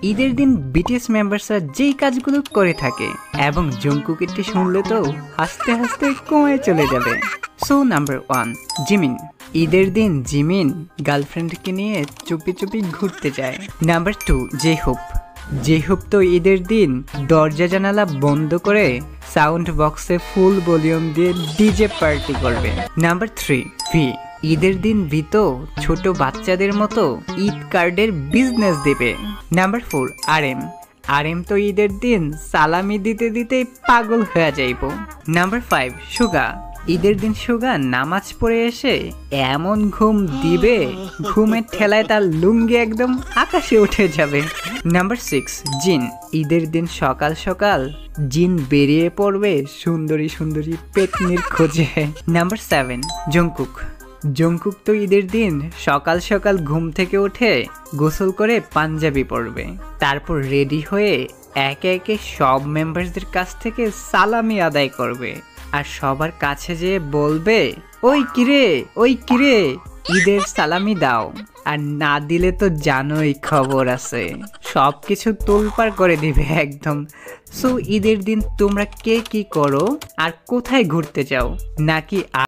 ঈদের দিন বিটিএস মেম্বার্সরা যেই কাজগুলো করে থাকে এবং জংকুকেরটি শুনলে তো হাসতে হাসতে কমে চলে যাবে। So number 1, Jimin. ঈদের দিন জিমিন গার্লফ্রেন্ডকে নিয়ে চুপি চুপি ঘুরতে যায়। নাম্বার 2, জেহোপ। জেহোপ তো ঈদের দিন দরজা জানালা বন্ধ করে সাউন্ড বক্সে ফুল ভলিউম দিয়ে ডিজে পার্টি করবে। Number 3, V. ঈদের দিন ভি তো ছোট বাচ্চাদের মতো ঈদ কার্ডের বিজনেস দেবে। নাম্বার 4, আর এম তো ঈদের দিন সালামি দিতে দিতে পাগল হয়ে যাইব। নাম্বার 5, সুগা। ঈদের দিন সুগা নামাজ পড়ে এসে এমন ঘুম দিবে, ঘুমের ঠেলায় তার লুঙ্গি একদম আকাশে উঠে যাবে। নাম্বার 6, জিন। ঈদের দিন সকাল সকাল জিন বেরিয়ে পড়বে সুন্দরী সুন্দরী পেতনির খোঁজে। Number 7, Jungkook. জংকুক তো ঈদের দিন সকাল সকাল ঘুম থেকে উঠে গোসল করে পাঞ্জাবি পরবে, তারপর রেডি হয়ে একে একে সব মেম্বারসদের কাছ থেকে সালামি আদায় করবে আর সবার কাছে যেয়ে বলবে, ওই কিরে ঈদের সালামি দাও। আর না দিলে তো জানোই খবর আছে, সবকিছু তোলপাড় করে দিবে একদম। সো ঈদের দিন তোমরা কে কি করো আর কোথায় ঘুরতে যাও নাকি